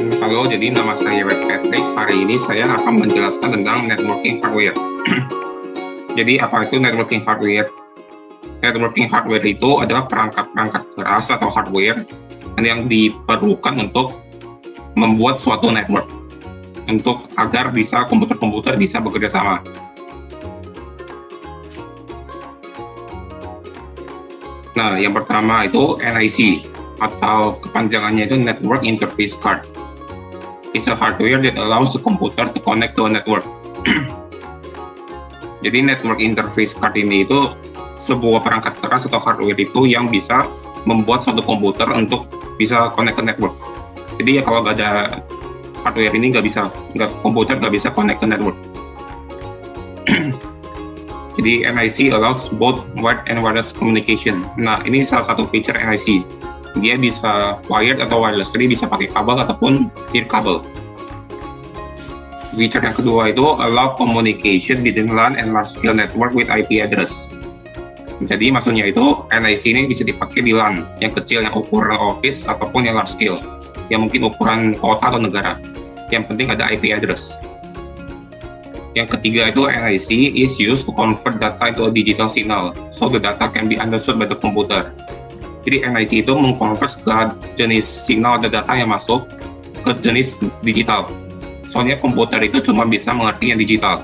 Halo, jadi nama saya Patrick. Hari ini saya akan menjelaskan tentang networking hardware. Jadi apa itu networking hardware? Networking hardware itu adalah perangkat-perangkat keras atau hardware yang diperlukan untuk membuat suatu network agar bisa komputer-komputer bisa bekerja sama. Nah, yang pertama itu NIC atau kepanjangannya itu Network Interface Card. It's a hardware that allows the computer to connect to a network. Jadi network interface card ini itu sebuah perangkat keras atau hardware itu yang bisa membuat suatu komputer untuk bisa connect ke network. Jadi ya kalau nggak ada hardware ini komputer nggak bisa connect ke network. Jadi NIC allows both wired and wireless communication. Nah, ini salah satu feature NIC. Dia bisa wired atau wireless, jadi bisa pakai kabel ataupun nirkabel. Feature yang kedua itu allow communication between LAN and large scale network with IP address. Jadi maksudnya itu NIC ini bisa dipakai di LAN yang kecil, yang ukuran office ataupun yang large scale, yang mungkin ukuran kota atau negara. Yang penting ada IP address. Yang ketiga itu NIC is used to convert data into a digital signal, so the data can be understood by the computer. Jadi NIC itu mengkonvert ke jenis signal data yang masuk ke jenis digital. Soalnya komputer itu cuma bisa mengerti yang digital.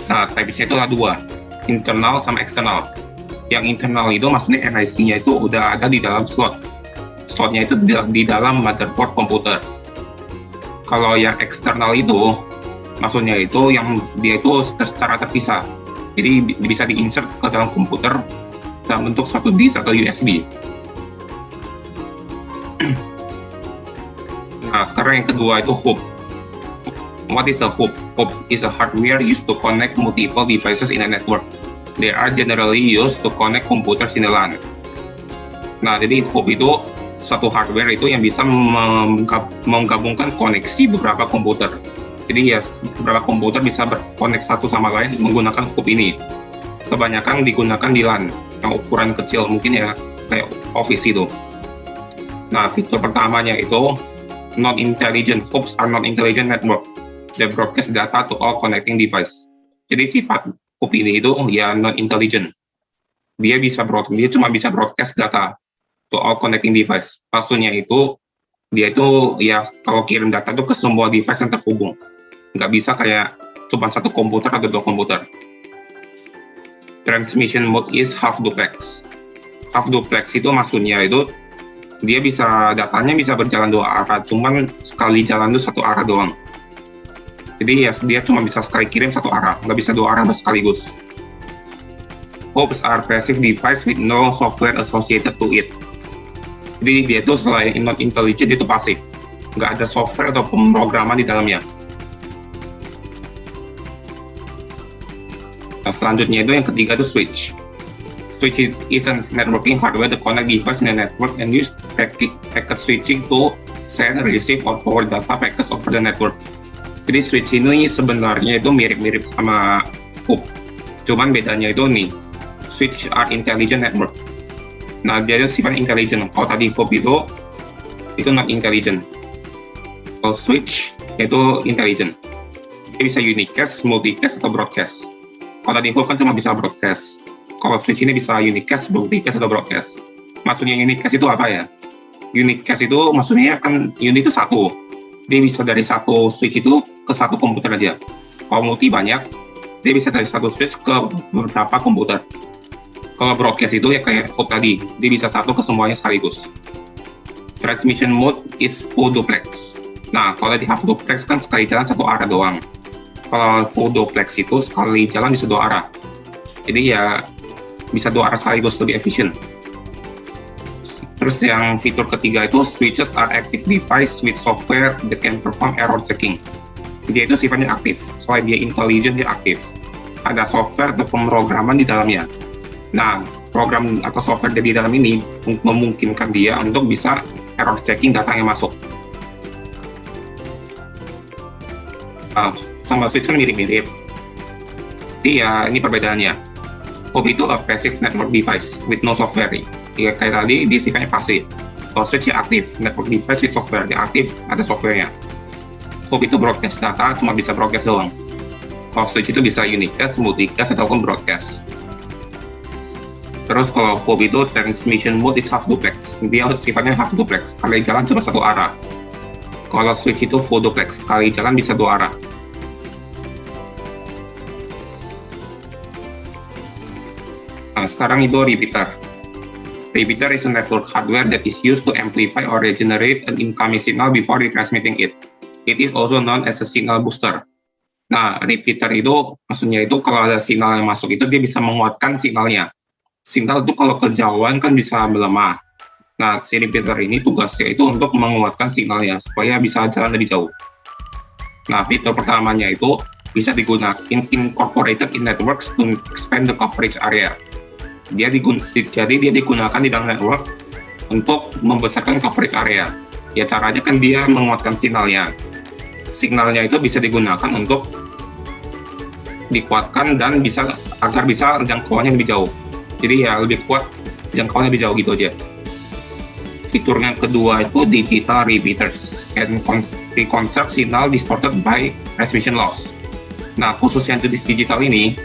Nah, typesnya itu ada dua, internal sama eksternal. Yang internal itu maksudnya NIC-nya itu udah ada di dalam slot. Slotnya itu di dalam motherboard komputer. Kalau yang eksternal itu maksudnya itu yang dia itu secara terpisah. Jadi bisa di-insert ke dalam komputer dalam bentuk suatu disk atau USB. Nah, sekarang yang kedua itu hub. What is a hub? Hub is a hardware used to connect multiple devices in a network. They are generally used to connect computers in a LAN. Nah, jadi hub itu satu hardware itu yang bisa menggabungkan koneksi beberapa komputer. Jadi ya beberapa komputer bisa berkonek satu sama lain menggunakan hub ini. Kebanyakan digunakan di LAN yang ukuran kecil, mungkin ya kayak office itu. Nah, fitur pertamanya itu non-intelligent. Hubs are non-intelligent network. They broadcast data to all connecting device. Jadi sifat hub ini itu ya non-intelligent. Dia cuma bisa broadcast data to all connecting device. Maksudnya itu dia itu ya kalau kirim data itu ke semua device yang terhubung. Nggak bisa kayak cuma satu komputer atau dua komputer. Transmission mode is half duplex. Half duplex itu maksudnya itu dia datanya bisa berjalan dua arah, cuman sekali jalan itu satu arah doang. Jadi ya dia cuma bisa sekali kirim satu arah, nggak bisa dua arah sekaligus. Hubs are passive device with no software associated to it. Jadi dia itu selain not intelligent itu pasif, nggak ada software atau pemrograman di dalamnya. Nah, selanjutnya itu yang ketiga itu switch. Switch is a networking hardware that connect device in a network and use packet switching to send, receive, or forward data packets over the network. Jadi switch ini sebenarnya itu mirip-mirip sama hub. Cuman bedanya itu nih, switch are intelligent network. Nah, dia itu sifat intelligent. Kalau tadi hub itu not intelligent. Kalau switch itu intelligent. Dia bisa unicast, multicast, atau broadcast. Kalau tadi hub kan cuma bisa broadcast. Kalau switch ini bisa unicast, multicast, atau broadcast. Maksudnya unicast itu apa ya? Unicast itu maksudnya kan unit itu satu. Dia bisa dari satu switch itu ke satu komputer aja. Kalau multi banyak, dia bisa dari satu switch ke beberapa komputer. Kalau broadcast itu ya kayak hub tadi, dia bisa satu ke semuanya sekaligus. Transmission mode is full duplex. Nah, kalau di half duplex kan sekali jalan satu arah doang. Kalau full duplex itu sekali jalan bisa dua arah. Jadi ya bisa dua arah sekaligus, lebih efisien. Terus yang fitur ketiga itu switches are active device with software that can perform error checking. Dia itu sifatnya aktif, selain dia intelligent dia aktif. Ada software atau pemrograman di dalamnya. Nah, program atau software di dalam ini memungkinkan dia untuk bisa error checking data yang masuk. Sama switch kan mirip-mirip. Jadi ya ini perbedaannya. Hub itu a passive network device with no software. Ya kayak tadi dia sifatnya pasif. Kalau switch ya aktif, network device with software dia aktif, ada softwarenya. Hop itu broadcast data, cuma bisa broadcast doang. Kalau switch itu bisa unicast, multicast, ataupun broadcast. Terus kalau hop itu transmission mode is half duplex, dia sifatnya half duplex, kali jalan cuma satu arah. Kalau switch itu full duplex, kali jalan bisa dua arah. Nah, sekarang itu repeater. Repeater is a network hardware that is used to amplify or regenerate an incoming signal before retransmitting it. It is also known as a signal booster. Nah, repeater itu maksudnya itu kalau ada signal yang masuk itu dia bisa menguatkan signalnya. Signal itu kalau kejauhan kan bisa melemah. Nah, si repeater ini tugasnya itu untuk menguatkan signalnya supaya bisa jalan lebih jauh. Nah, fitur pertamanya itu bisa digunakan incorporated in networks to expand the coverage area. Jadi dia digunakan di dalam network untuk membesarkan coverage area. Ya caranya kan dia menguatkan signalnya. Signalnya itu bisa digunakan untuk dikuatkan dan agar bisa jangkauannya lebih jauh. Jadi ya lebih kuat, jangkauannya lebih jauh gitu aja. Fitur yang kedua itu digital repeaters can reconstruct signal distorted by transmission loss. Nah, khusus yang jenis digital ini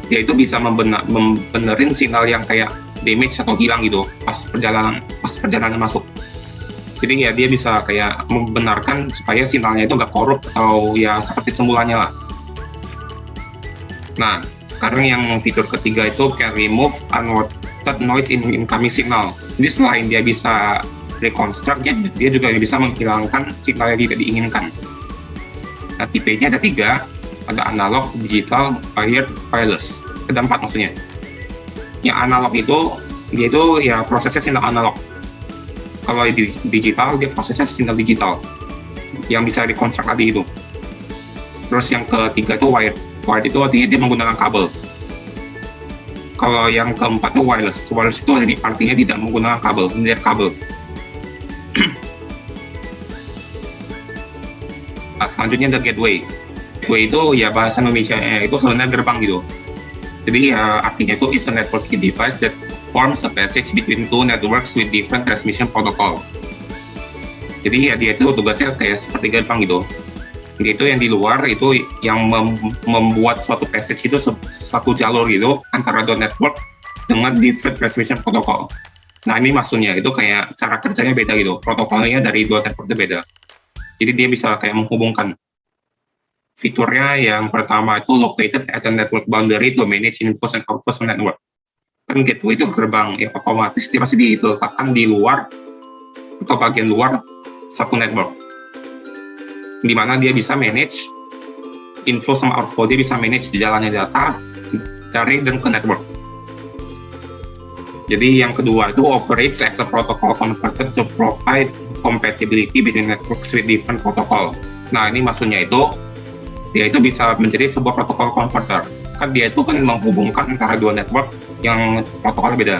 dia itu bisa membenerin signal yang kayak damage atau hilang gitu pas perjalanan masuk. Jadi ya dia bisa kayak membenarkan supaya sinyalnya itu nggak korup atau ya seperti semulanya lah. Nah, sekarang yang fitur ketiga itu can remove unwanted noise in incoming signal. Jadi selain dia bisa reconstruct, dia juga bisa menghilangkan signal yang tidak diinginkan. Nah, tipenya ada 3. Ada analog, digital, wired, wireless. Ada 4 maksudnya. Yang analog itu, dia itu ya prosesnya sinyal analog. Kalau di digital, dia prosesnya sinyal digital. Yang bisa reconstruct tadi itu. Terus yang ketiga itu wired. Wired itu artinya dia menggunakan kabel. Kalau yang keempat itu wireless. Wireless itu artinya tidak menggunakan kabel, tidak kabel. Nah, selanjutnya ada gateway. Gateway itu ya bahasa Indonesia itu sebenarnya gerbang gitu. Jadi artinya itu is a networking device that forms a passage between two networks with different transmission protocol. Jadi ya dia itu tugasnya kayak seperti gerbang gitu. Dia itu yang di luar itu yang membuat suatu passage itu satu jalur gitu antara dua network dengan different transmission protocol. Nah ini maksudnya itu kayak cara kerjanya beda gitu. Protokolnya dari dua network itu beda. Jadi dia bisa kayak menghubungkan. Fiturnya yang pertama itu located at the network boundary to manage inflows and outflows network. Kan gateway itu gerbang, ya otomatis dia pasti diletakkan di luar atau bagian luar satu network. Di mana dia bisa manage inflow sama outflow, dia bisa manage di jalannya data dari dan ke network. Jadi yang kedua itu operates as a protocol converter to provide compatibility between networks with different protocol. Nah ini maksudnya itu dia itu bisa menjadi sebuah protokol converter. Kan dia itu kan menghubungkan antara dua network yang protokolnya beda.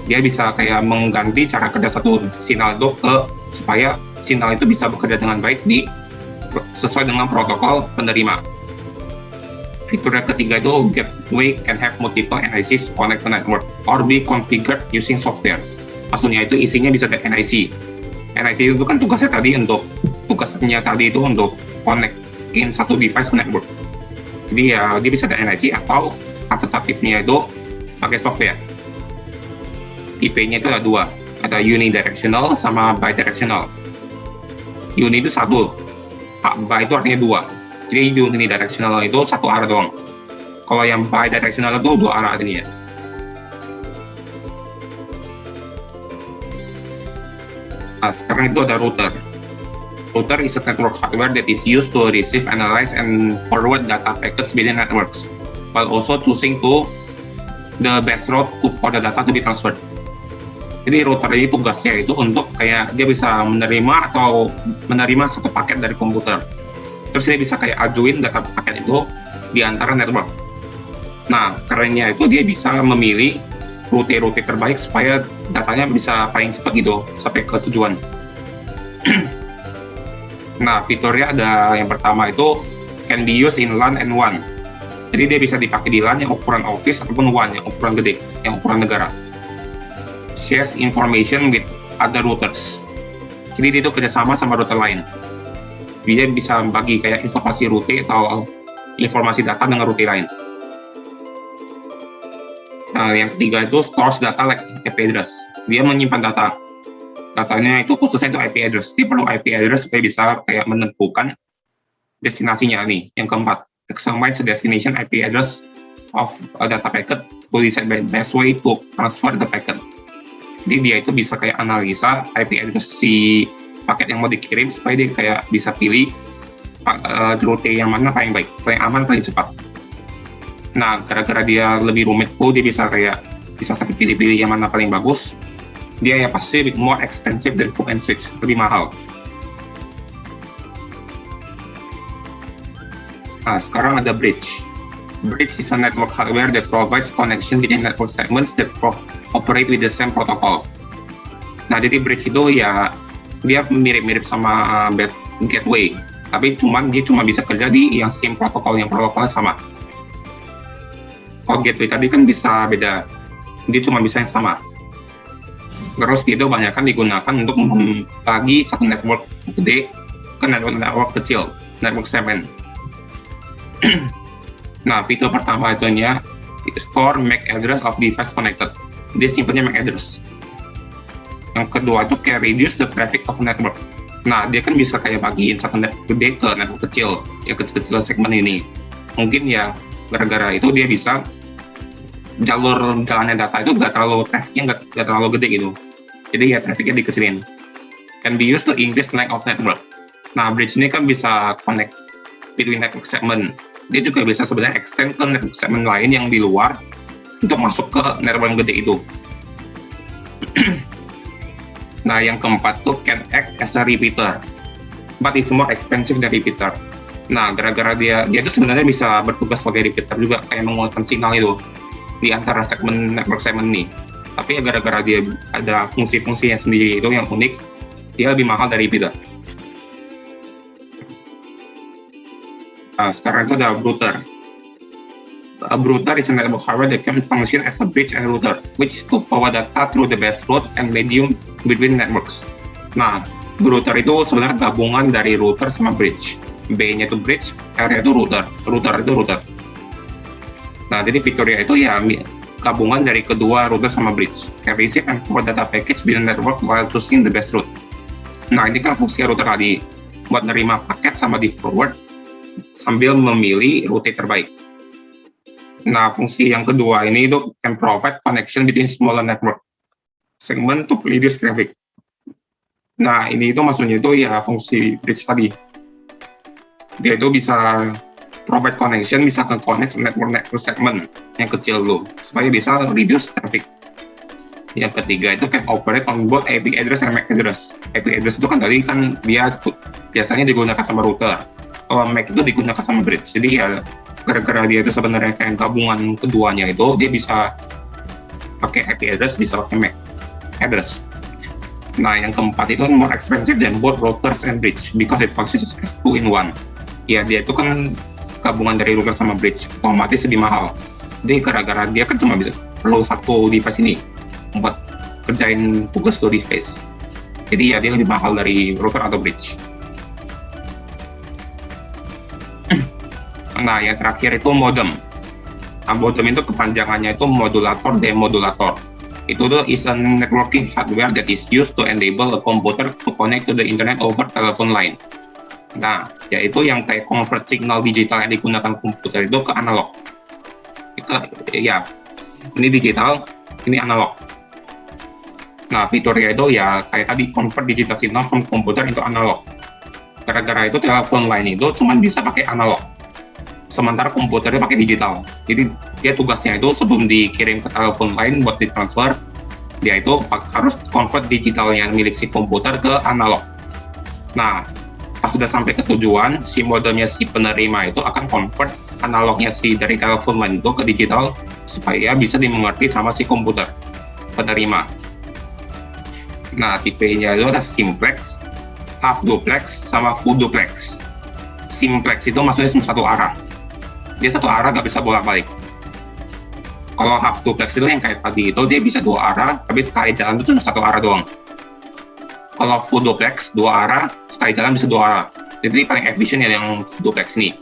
Dia bisa kayak mengganti cara kerja satu sinyal itu supaya sinyal itu bisa bekerja dengan baik sesuai dengan protokol penerima. Fitur yang ketiga itu gateway can have multiple NICs to connect to network or be configured using software. Maksudnya itu isinya bisa ada NIC. NIC itu kan tugasnya tadi itu untuk connectin satu device ke network. Jadi ya dia bisa ada NIC atau alternatifnya itu pakai software. Tipenya itu ada 2, ada unidirectional sama bidirectional. Uni itu 1, bi itu artinya 2. Jadi unidirectional itu satu arah doang. Kalau yang bidirectional itu 2 arah artinya. Nah, sekarang itu ada router. Router is a network hardware that is used to receive, analyze, and forward data packets between networks, while also choosing the best route for the data to be transferred. Jadi router ini tugasnya itu untuk kayak dia bisa menerima satu paket dari komputer. Terus dia bisa kayak ajuin data paket itu di antara network. Nah, kerennya itu dia bisa memilih rute-rute terbaik supaya datanya bisa paling cepat gitu sampai ke tujuan. Nah, fiturnya ada yang pertama itu can be used in LAN and WAN. Jadi dia bisa dipakai di LAN yang ukuran office ataupun WAN yang ukuran gede, yang ukuran negara. Shares information with other routers. Jadi dia itu kerjasama sama router lain. Dia bisa bagi kayak informasi rute atau informasi data dengan rute lain. Nah, yang ketiga itu stores data like IP address. Dia menyimpan data. Datanya itu khususnya itu IP address. Dia perlu IP address supaya bisa kayak menentukan destinasinya nih. Yang keempat, examines the destination IP address of a data packet to decide the best way to transfer the packet. Jadi dia itu bisa kayak analisa IP address si paket yang mau dikirim supaya dia kayak bisa pilih rute yang mana paling baik, paling aman, paling cepat. Nah, gara-gara dia lebih rumit tuh, dia bisa sampai pilih-pilih yang mana paling bagus. Dia ya pasti more expensive dari hook and switch, lebih mahal. Nah, sekarang ada bridge. Bridge is a network hardware that provides connection between network segments that operate with the same protocol. Nah, jadi bridge itu ya dia mirip-mirip sama gateway, tapi dia cuma bisa kerja di yang same protokol, yang protokolnya sama. Kalau gateway tadi kan bisa beda, dia cuma bisa yang sama. Terus dia itu banyak kan digunakan untuk membagi satu network gede ke network kecil, network segment. Nah, fitur pertama itunya store MAC address of device connected. Dia simpennya MAC address. Yang kedua itu kayak reduce the traffic of network. Nah, dia kan bisa kayak bagiin satu network gede ke network kecil, ya kecil-kecil segmen ini. Mungkin ya gara-gara itu dia bisa jalur jalannya data itu trafficnya nggak terlalu gede gitu. Jadi ya trafficnya dikecilin. Can be used to increase length of network. Nah, bridge ini kan bisa connect between network segment. Dia juga bisa sebenarnya extend ke network segment lain yang di luar untuk masuk ke network yang gede itu. Nah, yang keempat tuh can act as a repeater, but it's more expensive than repeater. Nah, gara-gara dia itu sebenarnya bisa bertugas sebagai repeater juga, kayak menguatkan signal itu di antara network segment nih. Tapi ya gara-gara dia ada fungsi-fungsinya sendiri itu yang unik, dia lebih mahal dari repeater. Sekarang itu ada router. A router is a network hardware that can function as a bridge and router, which is to forward data through the base route and medium between networks. Nah, router itu sebenarnya gabungan dari router sama bridge. B-nya itu bridge, R-nya itu router. Router itu router. Nah, jadi fiturnya itu ya gabungan dari kedua router sama bridge. Can receive and forward data package between network while choosing the best route. Nah, ini kan fungsi router tadi, buat nerima paket sama di forward sambil memilih rute terbaik. Nah, fungsi yang kedua ini itu can provide connection between smaller network segment to reduce traffic. Nah, ini itu maksudnya itu ya fungsi bridge tadi. Dia itu bisa provide connection, bisa connect network segment yang kecil dulu, supaya bisa reduce traffic. Yang ketiga itu can operate on both IP address and MAC address. IP address itu kan tadi kan dia biasanya digunakan sama router. Kalau MAC itu digunakan sama bridge. Jadi ya gara-gara dia itu sebenarnya kayak gabungan keduanya itu, dia bisa pakai IP address, bisa pakai MAC address. Nah, yang keempat itu more expensive than both routers and bridge because it functions as 2-in-1. Ya, dia itu kan gabungan dari router sama bridge, otomatis lebih mahal. Jadi gara-gara dia kan cuma bisa perlu satu device ini buat kerjain tugas dua device. Jadi ya dia lebih mahal dari router atau bridge. Nah, yang terakhir itu modem. Nah, modem itu kepanjangannya itu modulator demodulator. Itu tuh is a networking hardware that is used to enable a computer to connect to the internet over telephone line. Nah, yaitu yang kayak convert signal digital yang digunakan komputer itu ke analog. Ini digital, ini analog. Nah, fiturnya itu ya kayak tadi convert digital signal from komputer into analog. Gara-gara itu telepon line itu cuma bisa pakai analog. Sementara komputernya pakai digital. Jadi dia tugasnya itu sebelum dikirim ke telepon lain buat ditransfer, dia itu harus convert digital yang milik si komputer ke analog. Nah, pas sudah sampai ke tujuan, si modemnya si penerima itu akan convert analognya si dari telepon lain itu ke digital supaya bisa dimengerti sama si komputer penerima. Nah, tipenya itu ada simplex, half duplex, sama full duplex. Simplex itu maksudnya cuma satu arah. Dia satu arah nggak bisa bolak-balik. Kalau half duplex itu yang kayak tadi itu dia bisa dua arah, tapi sekali jalan itu cuma satu arah doang. Kalau full duplex 2 arah, sekali jalan bisa 2 arah. Jadi paling efisien ya yang duplex nih.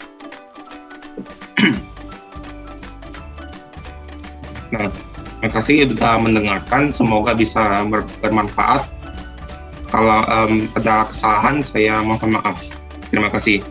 Nah, terima kasih sudah mendengarkan. Semoga bisa bermanfaat. Kalau ada kesalahan, saya mohon maaf. Terima kasih.